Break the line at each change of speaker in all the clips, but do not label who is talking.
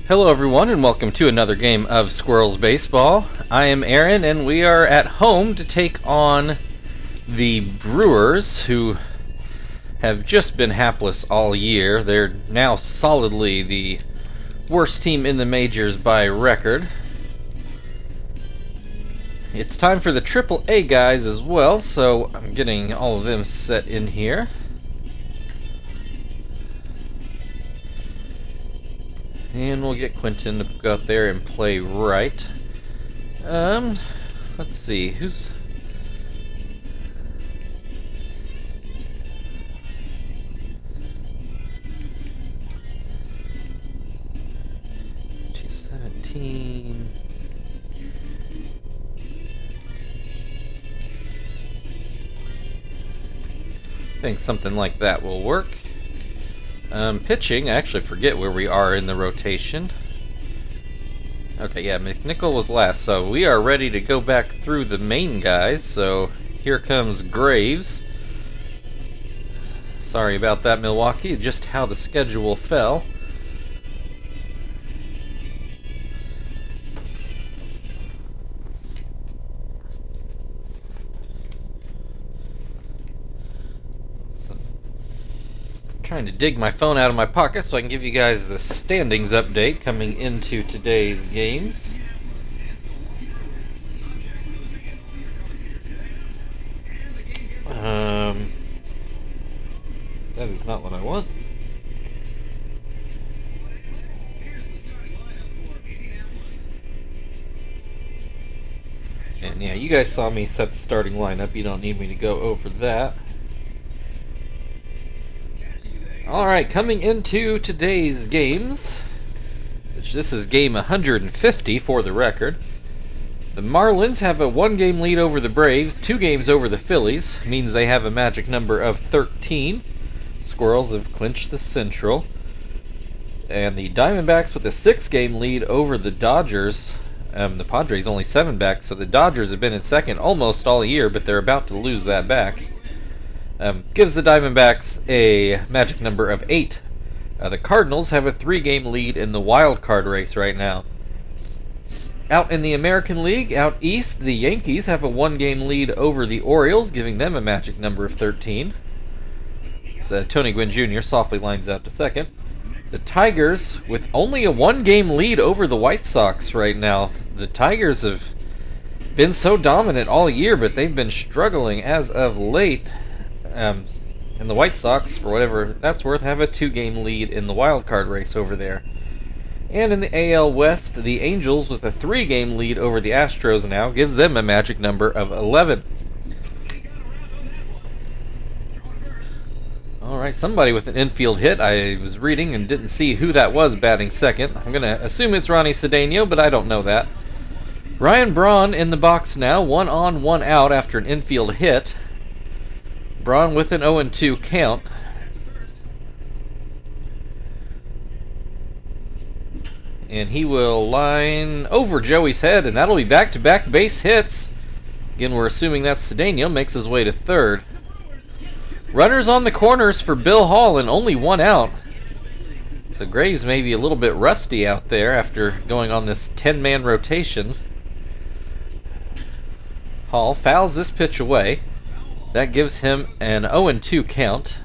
Hello everyone and welcome to another game of Squirrels Baseball. I am Aaron and we are at home to take on the Brewers, who have just been hapless all year. They're now solidly the worst team in the majors by record. It's time for the AAA guys as well, so I'm getting all of them set in here. And we'll get Quentin to go out there and play right. Let's see, who's... $217... I think something like that will work. Pitching, I actually forget where we are in the rotation. Okay, yeah, McNichol was last, so we are ready to go back through the main guys. So here comes Graves. Sorry about that, Milwaukee, just how the schedule fell. Trying to dig my phone out of my pocket so I can give you guys the standings update coming into today's games. That is not what I want. And yeah, you guys saw me set the starting lineup. You don't need me to go over that. Alright, coming into today's games, this is game 150 for the record. The Marlins have a 1-game lead over the Braves, 2 games over the Phillies, means they have a magic number of 13. Squirrels have clinched the Central. And the Diamondbacks with a 6-game lead over the Dodgers. The Padres only 7 back, so the Dodgers have been in second almost all year, but they're about to lose that back. Gives the Diamondbacks a magic number of 8. The Cardinals have a 3-game lead in the wild card race right now. Out in the American League, out east, the Yankees have a 1-game lead over the Orioles, giving them a magic number of 13. So Tony Gwynn Jr. softly lines out to second. The Tigers, with only a 1-game lead over the White Sox right now. The Tigers have been so dominant all year, but they've been struggling as of late. And the White Sox, for whatever that's worth, have a 2-game lead in the wild card race over there. And in the AL West, the Angels, with a 3-game lead over the Astros now, gives them a magic number of 11. Alright, somebody with an infield hit. I was reading and didn't see who that was batting second. I'm going to assume it's Ronnie Cedeno, but I don't know that. Ryan Braun in the box now, 1 on, 1 out after an infield hit. Braun with an 0-2 count. And he will line over Joey's head, and that'll be back-to-back base hits. Again, we're assuming that Cedeno makes his way to third. Runners on the corners for Bill Hall, and only 1 out. So Graves may be a little bit rusty out there after going on this 10-man rotation. Hall fouls this pitch away. That gives him an 0-2 count.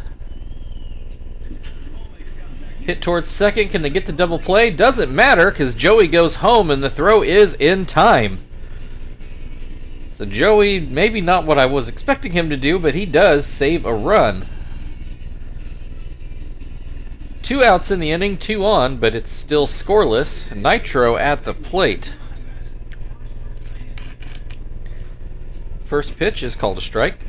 Hit towards second. Can they get the double play? Doesn't matter, because Joey goes home and the throw is in time. So Joey, maybe not what I was expecting him to do, but he does save a run. 2 outs in the inning, 2 on, but it's still scoreless. Nitro at the plate. First pitch is called a strike.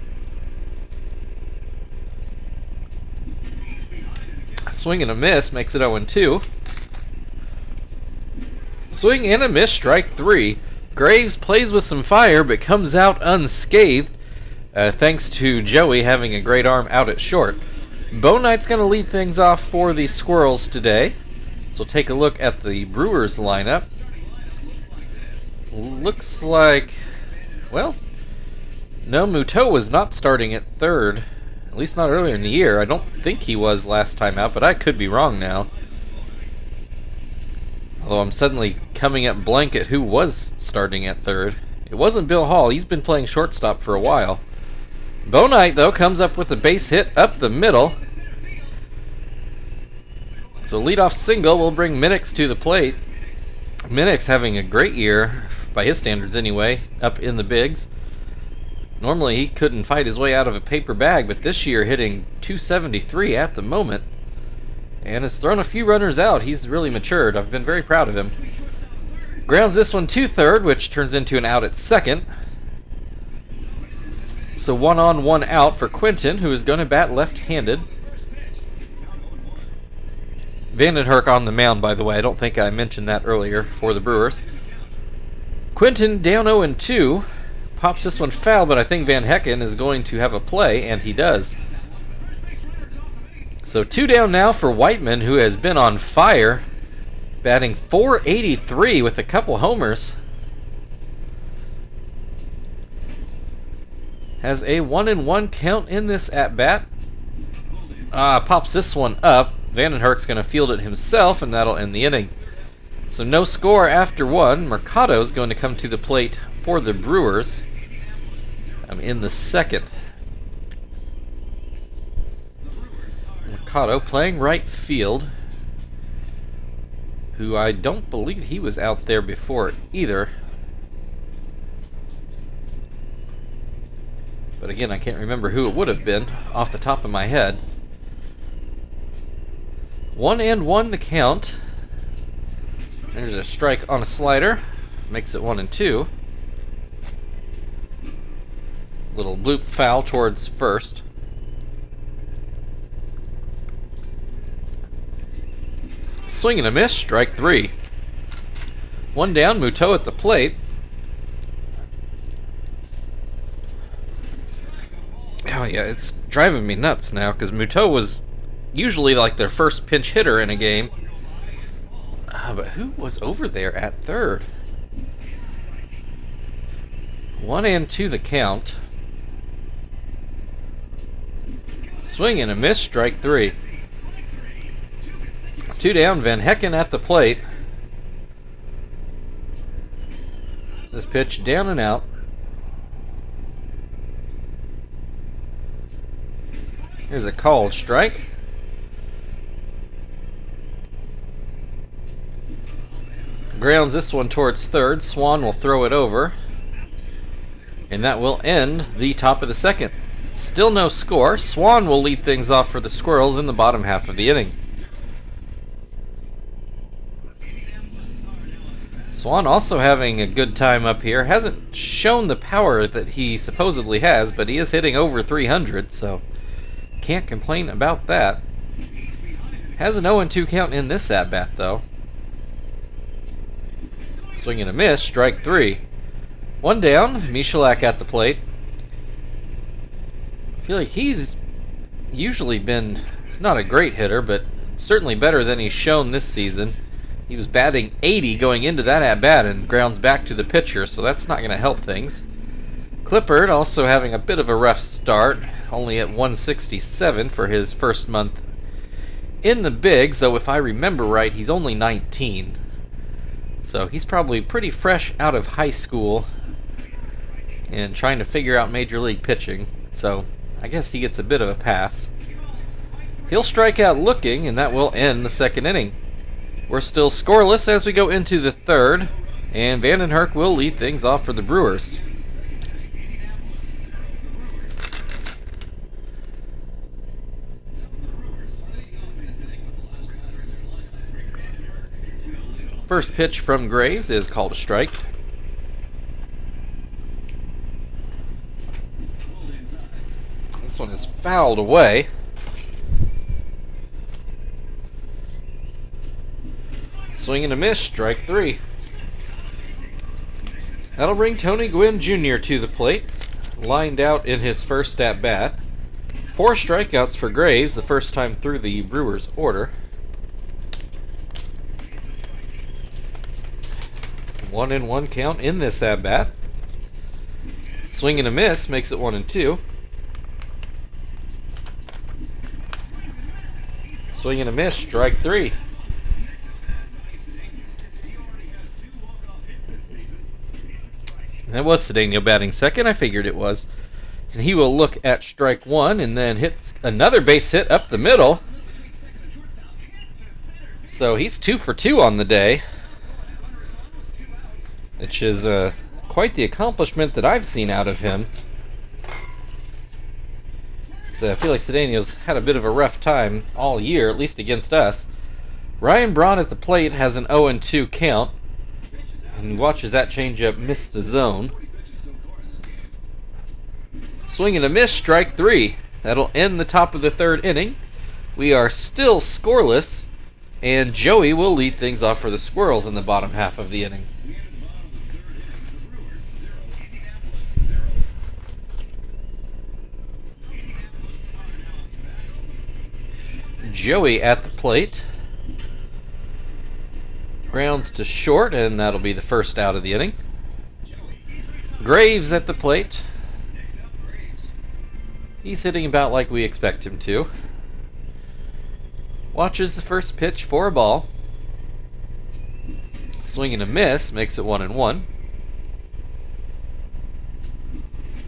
Swing and a miss makes it 0-2. Swing and a miss, strike 3. Graves plays with some fire but comes out unscathed, thanks to Joey having a great arm out at short. Bo Knight's going to lead things off for the Squirrels today. So take a look at the Brewers lineup. Looks like, well, no, Muto was not starting at third. At least not earlier in the year. I don't think he was last time out, but I could be wrong now. Although I'm suddenly coming up blank at who was starting at third. It wasn't Bill Hall. He's been playing shortstop for a while. Bo Knight, though, comes up with a base hit up the middle. So leadoff single will bring Minix to the plate. Minix having a great year, by his standards anyway, up in the bigs. Normally he couldn't fight his way out of a paper bag, but this year hitting .273 at the moment. And has thrown a few runners out. He's really matured. I've been very proud of him. Grounds this one to third, which turns into an out at second. So 1 on, 1 out for Quinton, who is going to bat left-handed. Vandenherk on the mound, by the way. I don't think I mentioned that earlier for the Brewers. Quinton down 0-2. Pops this one foul, but I think Van Hecken is going to have a play, and he does. So 2 down now for Whiteman, who has been on fire, batting .483 with a couple homers. Has a 1-1 count in this at-bat. Pops this one up. Vandenherk's going to field it himself, and that'll end the inning. So no score after 1. Mercado's going to come to the plate for the Brewers. In the second. Mercado playing right field, who I don't believe he was out there before either. But again, I can't remember who it would have been off the top of my head. 1-1 the count. There's a strike on a slider. Makes it 1-2. Little bloop foul towards first. Swing and a miss, strike 3. 1 down, Muto at the plate. Oh yeah, it's driving me nuts now, because Muto was usually like their first pinch hitter in a game. But who was over there at third? 1-2 the count. Swing and a miss, strike 3. 2 down, Van Hecken at the plate. This pitch down and out. Here's a called strike. Grounds this one towards third. Swan will throw it over. And that will end the top of the second. Still no score. Swan will lead things off for the Squirrels in the bottom half of the inning. Swan also having a good time up here. Hasn't shown the power that he supposedly has, but he is hitting over 300, so can't complain about that. Has an 0-2 count in this at-bat, though. Swing and a miss, strike 3. 1 down, Michalak at the plate. I feel like he's usually been not a great hitter, but certainly better than he's shown this season. He was batting .80 going into that at-bat and grounds back to the pitcher, so that's not going to help things. Clippard also having a bit of a rough start, only at 167 for his first month in the bigs, though if I remember right, he's only 19. So he's probably pretty fresh out of high school and trying to figure out major league pitching, so I guess he gets a bit of a pass. He'll strike out looking, and that will end the second inning. We're still scoreless as we go into the third, and Vandenherk will lead things off for the Brewers. First pitch from Graves is called a strike. This one is fouled away. Swing and a miss, strike 3. That'll bring Tony Gwynn Jr. to the plate, lined out in his first at-bat. 4 strikeouts for Graves, the first time through the Brewers' order. 1-1 count in this at-bat. Swing and a miss makes it 1-2. Swing and a miss, strike 3. That was Cedeno batting second. I figured it was. And he will look at strike one and then hits another base hit up the middle. So he's 2 for 2 on the day, which is quite the accomplishment that I've seen out of him. So I feel like Cedeno's had a bit of a rough time all year, at least against us. Ryan Braun at the plate has an 0-2 count, and watches that changeup miss the zone. Swing and a miss, strike 3. That'll end the top of the third inning. We are still scoreless, and Joey will lead things off for the Squirrels in the bottom half of the inning. Joey at the plate. Grounds to short, and that'll be the first out of the inning. Graves at the plate. He's hitting about like we expect him to. Watches the first pitch for a ball. Swing and a miss, makes it 1-1.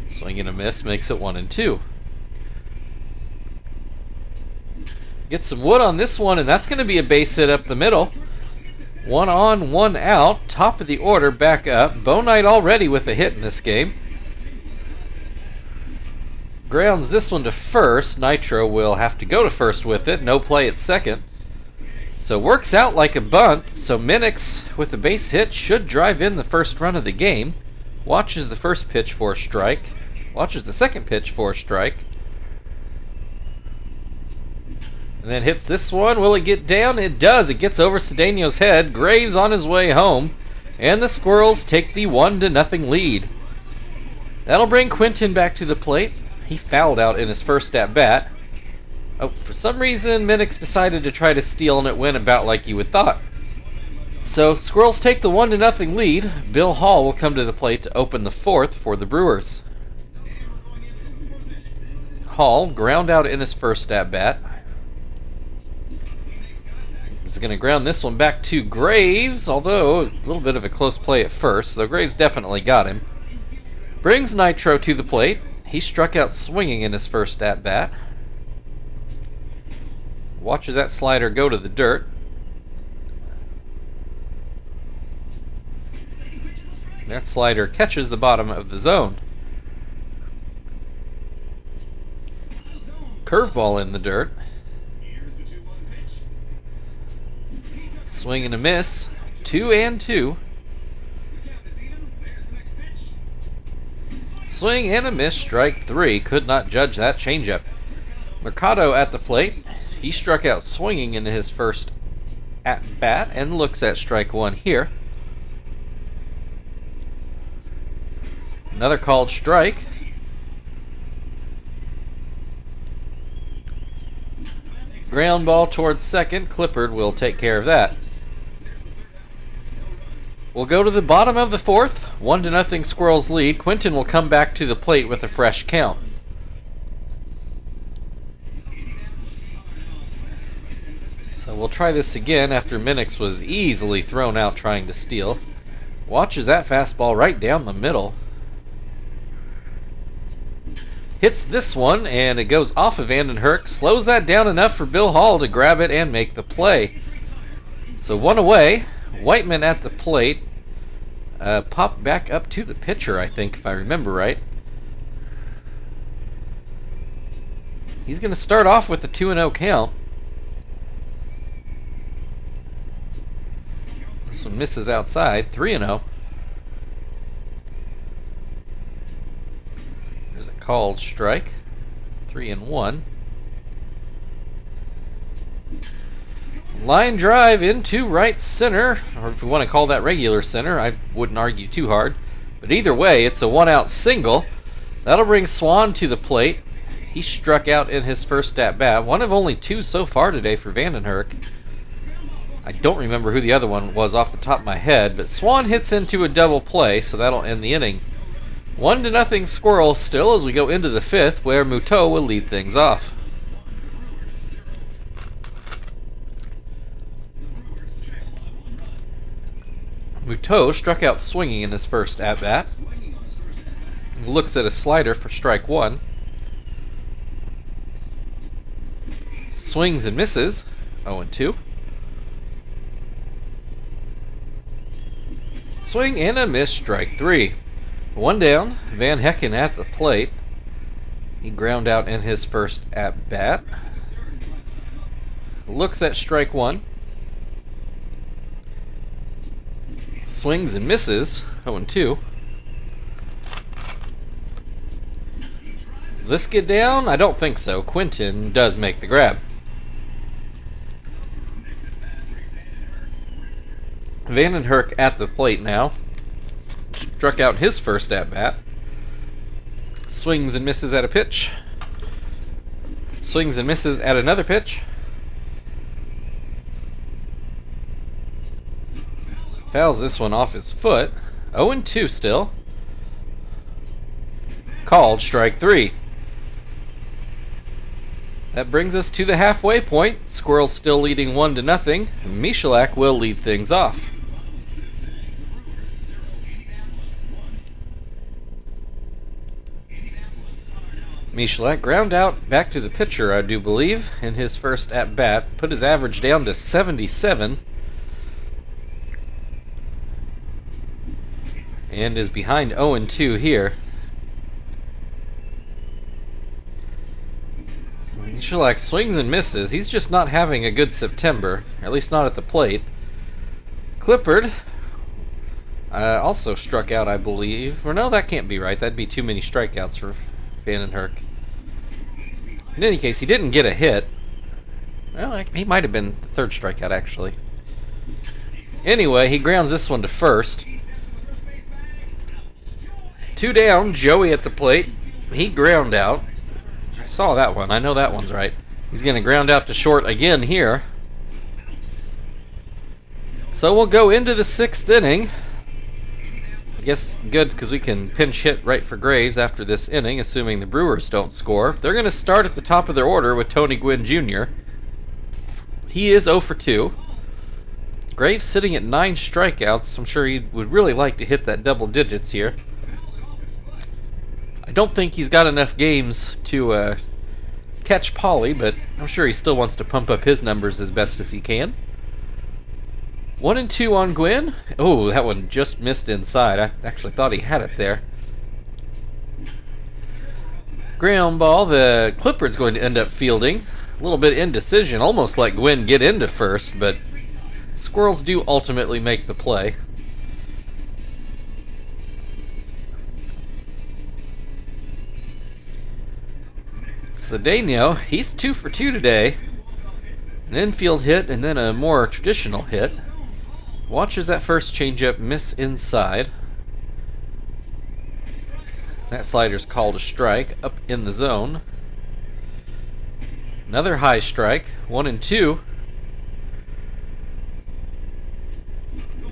Swing and a miss, makes it 1-2. Get some wood on this one, and that's going to be a base hit up the middle. 1 on, 1 out. Top of the order, back up. Bo Knight already with a hit in this game. Grounds this one to first. Nitro will have to go to first with it. No play at second. So works out like a bunt. So Minix with a base hit should drive in the first run of the game. Watches the first pitch for a strike. Watches the second pitch for a strike. And then hits this one. Will it get down? It does. It gets over Cedeno's head. Graves on his way home. And the Squirrels take the 1-0 lead. That'll bring Quinton back to the plate. He fouled out in his first at-bat. Oh, for some reason, Minix decided to try to steal, and it went about like you would thought. So, Squirrels take the 1-0 lead. Bill Hall will come to the plate to open the fourth for the Brewers. Hall ground out in his first at-bat. He's going to ground this one back to Graves, although a little bit of a close play at first, though Graves definitely got him. Brings Nitro to the plate. He struck out swinging in his first at-bat. Watches that slider go to the dirt. That slider catches the bottom of the zone. Curveball in the dirt. Swing and a miss. 2-2. Swing and a miss, strike 3. Could not judge that changeup. Mercado at the plate. He struck out swinging in his first at-bat and looks at strike 1 here. Another called strike. Ground ball towards second. Clippard will take care of that. We'll go to the bottom of the fourth. 1-0 Squirrels lead. Quinton will come back to the plate with a fresh count. So we'll try this again after Minix was easily thrown out trying to steal. Watches that fastball right down the middle. Hits this one, and it goes off of Vandenherk. Slows that down enough for Bill Hall to grab it and make the play. So 1 away. Whiteman at the plate. Popped back up to the pitcher, I think, if I remember right. He's going to start off with a 2-0 count. This one misses outside. 3-0. There's a called strike. 3-1. Line drive into right center, or if we want to call that regular center, I wouldn't argue too hard. But either way, it's a 1-out single. That'll bring Swan to the plate. He struck out in his first at-bat. One of only 2 so far today for Vandenherk. I don't remember who the other one was off the top of my head, but Swan hits into a double play, so that'll end the inning. 1-0 Squirrels still as we go into the 5th, where Muto will lead things off. Muto struck out swinging in his first at-bat. Looks at a slider for strike one. Swings and misses. 0-2. Swing and a miss, strike three. One down. Van Hecken at the plate. He ground out in his first at bat. Looks at strike one. Swings and misses. 0-2. Will this get down? I don't think so. Quinton does make the grab. Vandenherk at the plate now. Struck out his first at bat. Swings and misses at a pitch. Swings and misses at another pitch. Fouls this one off his foot. 0-2 still. Called strike three. That brings us to the halfway point. Squirrels still leading 1-0. Michalak will lead things off. Michalak ground out back to the pitcher, I do believe, in his first at-bat. Put his average down to 77. And is behind 0-2 here. Michalak swings and misses. He's just not having a good September, or at least not at the plate. Clippard also struck out, I believe. Or no, that can't be right. That'd be too many strikeouts for Vandenherk. In any case, he didn't get a hit. Well, he might have been the third strikeout, actually. Anyway, he grounds this one to first. Two down, Joey at the plate. He ground out. I saw that one. I know that one's right. He's going to ground out to short again here. So we'll go into the sixth inning. I guess good because we can pinch hit right for Graves after this inning, assuming the Brewers don't score. They're going to start at the top of their order with Tony Gwynn Jr. He is 0-2. Graves sitting at 9 strikeouts. I'm sure he would really like to hit that double digits here. I don't think he's got enough games to catch Pauly, but I'm sure he still wants to pump up his numbers as best as he can. 1-2 on Gwynn. Oh, that one just missed inside. I actually thought he had it there. Ground ball. The Clippard's going to end up fielding. A little bit indecision, almost like Gwynn get into first, but Squirrels do ultimately make the play. Cedeno, he's 2 for 2 today. An infield hit and then a more traditional hit. Watches that first changeup miss inside. That slider's called a strike up in the zone. Another high strike, 1-2.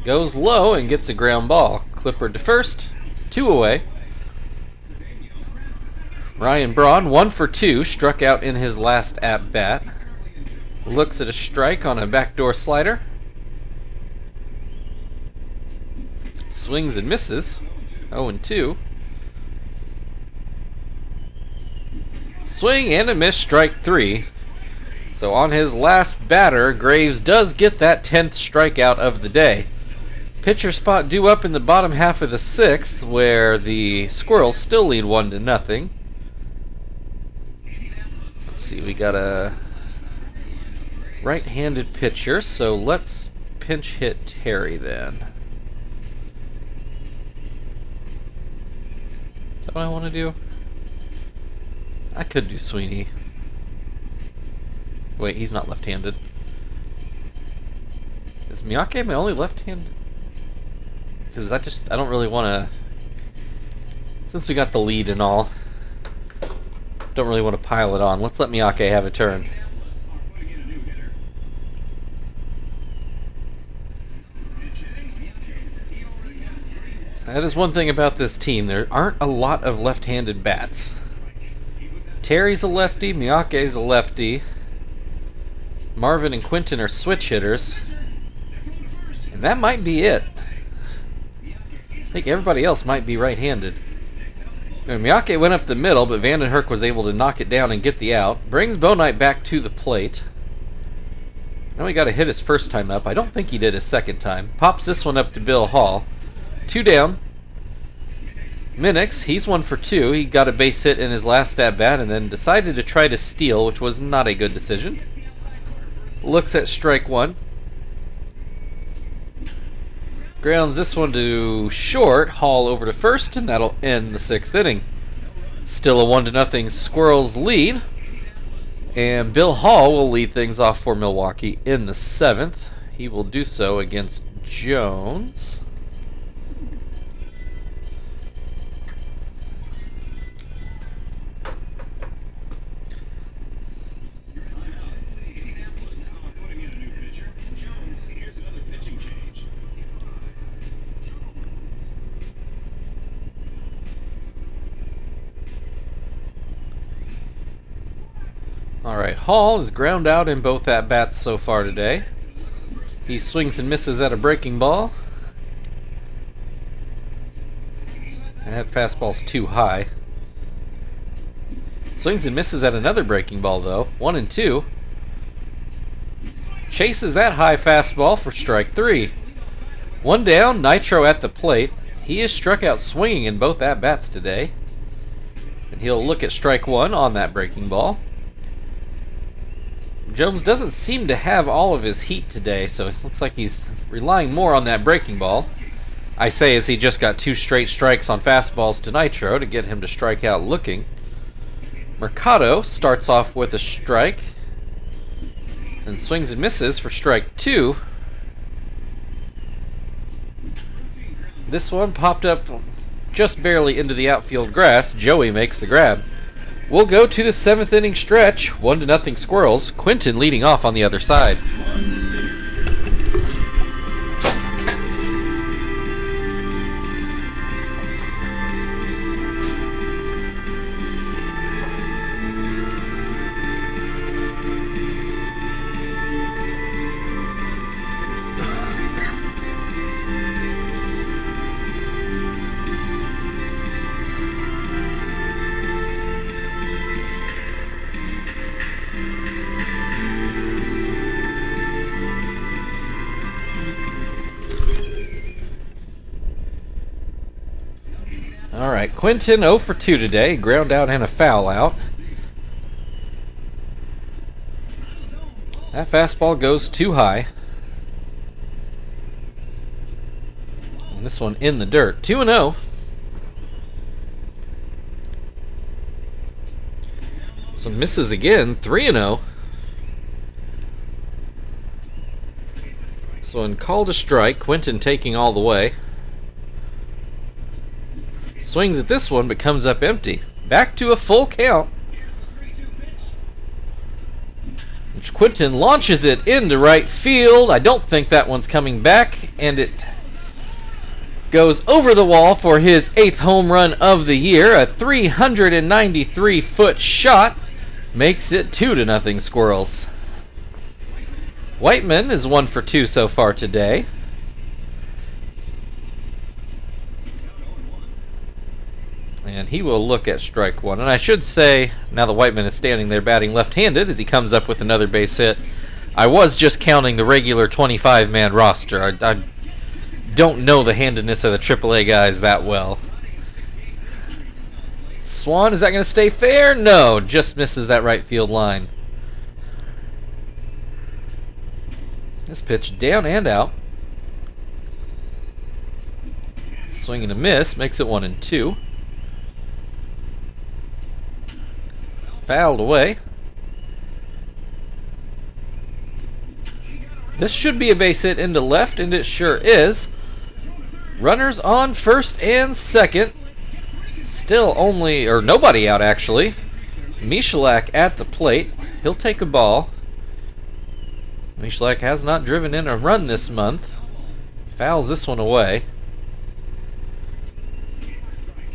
Goes low and gets a ground ball. Clippard to first, 2 away. Ryan Braun, 1 for 2, struck out in his last at-bat. Looks at a strike on a backdoor slider. Swings and misses, 0-2. Swing and a miss, strike 3. So on his last batter, Graves does get that 10th strikeout of the day. Pitcher spot due up in the bottom half of the 6th, where the Squirrels still lead 1-0. Let's see, we got a right-handed pitcher, so let's pinch hit Terry then. Is that what I want to do? I could do Sweeney. Wait, he's not left-handed. Is Miyake my only left-handed? Because I don't really want to... Since we got the lead and all, don't really want to pile it on. Let's let Miyake have a turn. That is one thing about this team. There aren't a lot of left-handed bats. Terry's a lefty, Miyake's a lefty. Marvin and Quinton are switch hitters. And that might be it. I think everybody else might be right-handed. Miyake went up the middle, but Vandenherk was able to knock it down and get the out. Brings Bo Knight back to the plate. Now he got a hit his first time up. I don't think he did his second time. Pops this one up to Bill Hall. 2 down. Minix, he's 1 for 2. He got a base hit in his last at-bat and then decided to try to steal, which was not a good decision. Looks at strike 1. Grounds this one to short, Hall over to first, and that'll end the 6th inning. Still a 1-0 Squirrels lead, and Bill Hall will lead things off for Milwaukee in the 7th. He will do so against Jones. Alright, Hall is ground out in both at-bats so far today. He swings and misses at a breaking ball. And that fastball's too high. Swings and misses at another breaking ball though. 1-2. Chases that high fastball for strike 3. 1 down, Nitro at the plate. He is struck out swinging in both at-bats today. And he'll look at strike 1 on that breaking ball. Jones doesn't seem to have all of his heat today, so it looks like he's relying more on that breaking ball. I say as he just got 2 straight strikes on fastballs to Nitro to get him to strike out looking. Mercado starts off with a strike and swings and misses for strike 2. This one popped up just barely into the outfield grass. Joey makes the grab. We'll go to the 7th inning stretch. 1-0 Squirrels. Quinton leading off on the other side. Alright, Quinton 0 for 2 today. Ground out and a foul out. That fastball goes too high. And this one in the dirt. 2-0. This one misses again. 3-0. This one called a strike. Quinton taking all the way. Swings at this one, but comes up empty. Back to a full count. Which Quinton launches it into right field. I don't think that one's coming back, and it goes over the wall for his 8th home run of the year. A 393-foot shot makes it 2-0 Squirrels. Whiteman is 1 for 2 so far today. And he will look at strike 1. And I should say, now that Whiteman is standing there batting left-handed as he comes up with another base hit, I was just counting the regular 25-man roster. I don't know the handedness of the AAA guys that well. Swan, is that going to stay fair? No, just misses that right field line. This pitch down and out. Swing and a miss makes it 1-2. Fouled away. This should be a base hit into left, and it sure is. Runners on first and second. Still only, or nobody out actually. Michalak at the plate. He'll take a ball. Michalak has not driven in a run this month. Fouls this one away.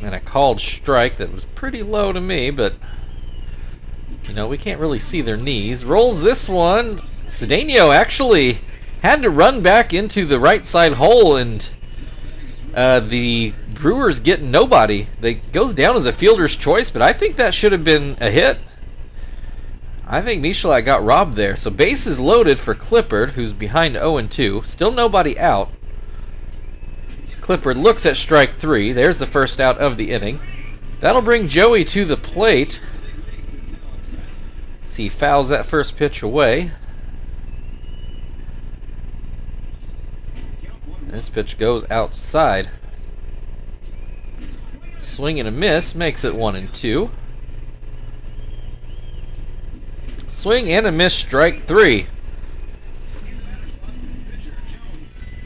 And a called strike that was pretty low to me, but you know, we can't really see their knees. Rolls this one. Cedeno actually had to run back into the right side hole and The Brewers get nobody. They goes down as a fielder's choice, but I think that should have been a hit. I think Michalak got robbed there. So bases loaded for Clippard, who's behind 0-2. Still nobody out. Clippard looks at strike 3. There's the first out of the inning. That'll bring Joey to the plate. See, he fouls that first pitch away. This pitch goes outside. Swing and a miss makes it 1-2. Swing and a miss, strike 3.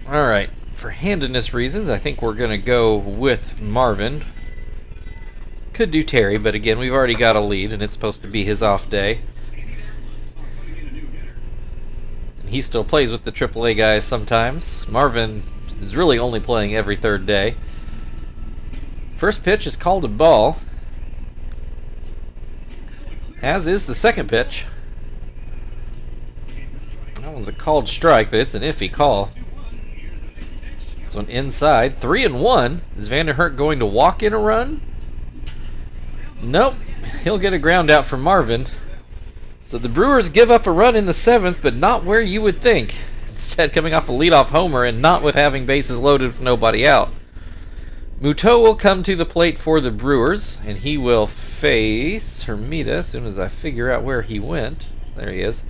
Alright, for handedness reasons, I think we're going to go with Marvin. Could do Terry, but again, we've already got a lead, and it's supposed to be his off day. And he still plays with the AAA guys sometimes. Marvin is really only playing every third day. First pitch is called a ball, as is the second pitch. That one's a called strike, but it's an iffy call. This one inside, 3-1. Is Vanderhurt going to walk in a run? Nope. He'll get a ground out from Marvin. So the Brewers give up a run in the 7th, but not where you would think. Instead, coming off a leadoff homer and not with having bases loaded with nobody out. Muto will come to the plate for the Brewers, and he will face Hermida as soon as I figure out where he went. There he is.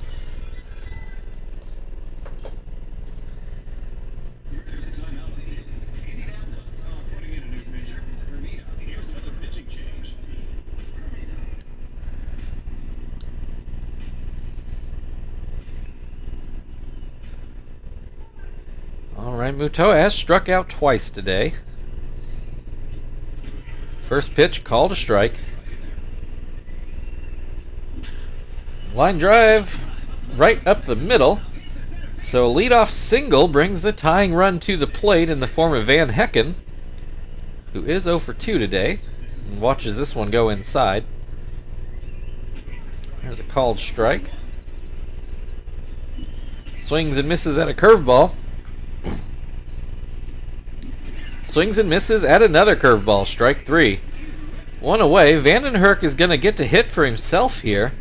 Alright, Muto has struck out twice today. First pitch, called a strike. Line drive right up the middle. So a leadoff single brings the tying run to the plate in the form of Van Hecken, who is 0-2 today, and watches this one go inside. There's a called strike. Swings and misses at a curveball. Swings and misses at another curveball, strike 3. One away. Vandenhurk is going to get to hit for himself here.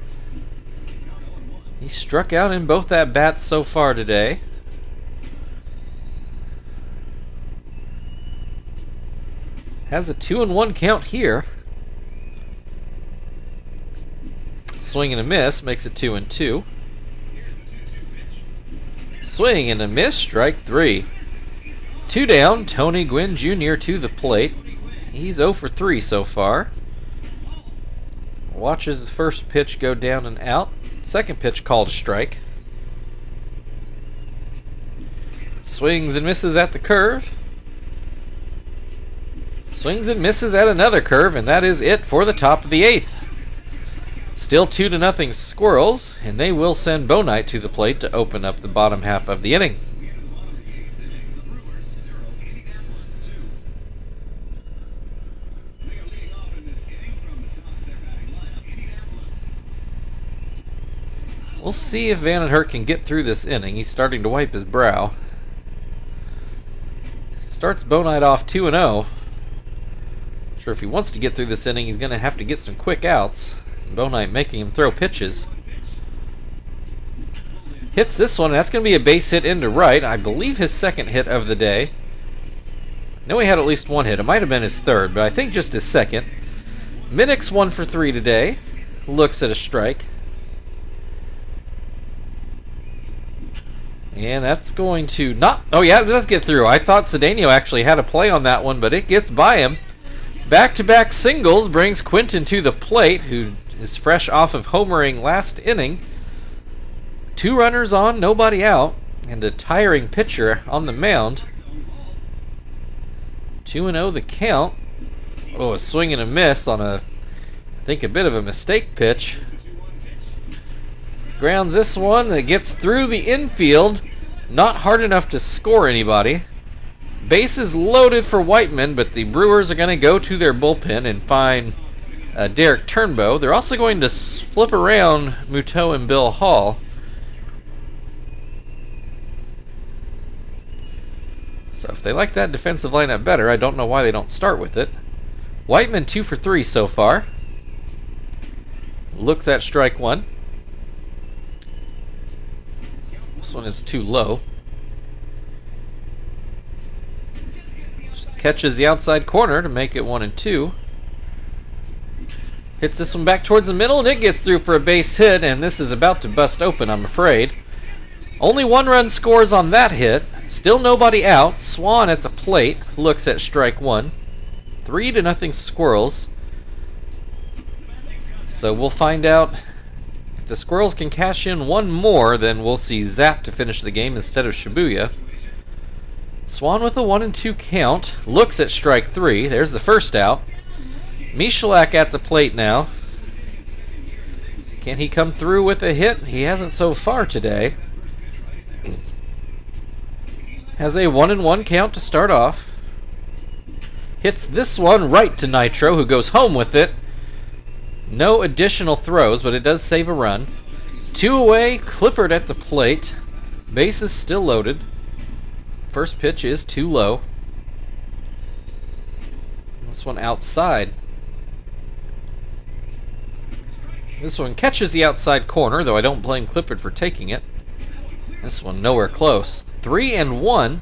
He struck out in both at-bats so far today. Has a 2-1 count here. Swing and a miss makes it 2-2. Swing and a miss, strike 3. 2 down, Tony Gwynn Jr. to the plate. He's 0-3 so far. Watches the first pitch go down and out. Second pitch called a strike. Swings and misses at the curve. Swings and misses at another curve, and that is it for the top of the 8th. Still 2-0 Squirrels, and they will send Bonite to the plate to open up the bottom half of the inning. We'll see if Vandenhurk can get through this inning. He's starting to wipe his brow. Starts Bonite off 2-0. Sure, if he wants to get through this inning, he's going to have to get some quick outs. Bonite making him throw pitches. Hits this one, and that's going to be a base hit into right. I believe his second hit of the day. I know he had at least one hit. It might have been his third, but I think just his second. Minnick's 1-for-3 today. Looks at a strike. And that's going to not... Oh, yeah, it does get through. I thought Cedeno actually had a play on that one, but it gets by him. Back-to-back singles brings Quinton to the plate, who is fresh off of homering last inning. 2 runners on, nobody out, and a tiring pitcher on the mound. 2-0 the count. Oh, a swing and a miss on I think a bit of a mistake pitch. Grounds this one that gets through the infield. Not hard enough to score anybody. Bases loaded for Whiteman, but the Brewers are going to go to their bullpen and find Derek Turnbow. They're also going to flip around Muto and Bill Hall. So if they like that defensive lineup better, I don't know why they don't start with it. Whiteman 2 for 3 so far. Looks at strike one. This one is too low. Catches the outside corner to make it 1-2. Hits this one back towards the middle, and it gets through for a base hit, and this is about to bust open, I'm afraid. Only 1 run scores on that hit. Still nobody out. Swan at the plate looks at strike one. 3-0 Squirrels. So we'll find out if the Squirrels can cash in one more, then we'll see Zap to finish the game instead of Shibuya. Swan with a 1-2 count. Looks at strike three. There's the first out. Michalak at the plate now. Can he come through with a hit? He hasn't so far today. Has a 1-1 count to start off. Hits this one right to Nitro, who goes home with it. No additional throws, but it does save a run. 2 away, Clippard at the plate. Base is still loaded. First pitch is too low. This one outside. This one catches the outside corner, though I don't blame Clippard for taking it. This one nowhere close. 3-1.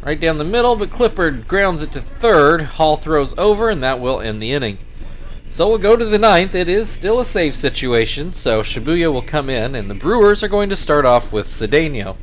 Right down the middle, but Clippard grounds it to third. Hall throws over, and that will end the inning. So we'll go to the ninth. It is still a save situation, so Shibuya will come in, and the Brewers are going to start off with Cedeno.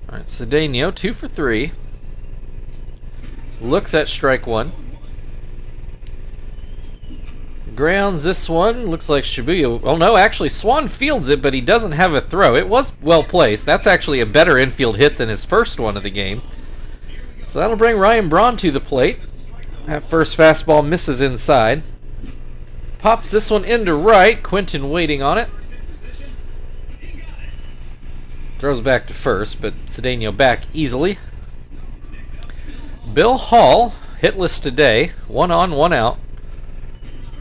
All right, Cedeno 2 for 3. Looks at strike one. Grounds this one. Looks like Shibuya. Oh no, actually Swan fields it, but he doesn't have a throw. It was well placed. That's actually a better infield hit than his first one of the game. So that'll bring Ryan Braun to the plate. That first fastball misses inside. Pops this one into right. Quinton waiting on it. Throws back to first, but Cedeno back easily. Bill Hall, hitless today. 1 on, 1 out.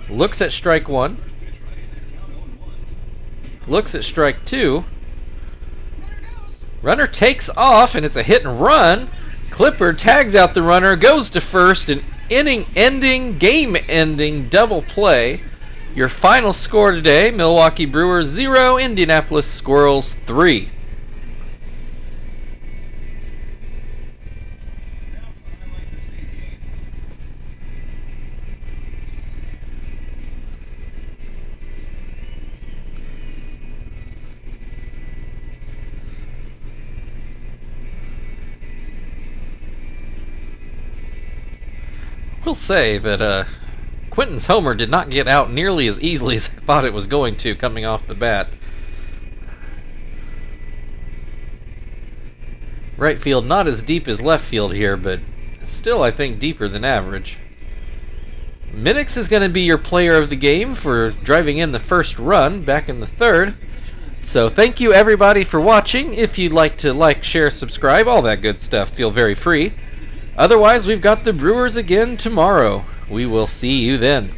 Looks at strike one. Looks at strike two. Runner takes off, and it's a hit and run. Clippard tags out the runner, goes to first, an inning-ending, game-ending double play. Your final score today, Milwaukee Brewers 0, Indianapolis Squirrels 3. Will say that Quinton's homer did not get out nearly as easily as I thought it was going to coming off the bat. Right field not as deep as left field here, but still I think deeper than average. Minix is going to be your player of the game for driving in the first run back in the third. So thank you everybody for watching. If you'd like to like, share, subscribe, all that good stuff, feel very free. Otherwise, we've got the Brewers again tomorrow. We will see you then.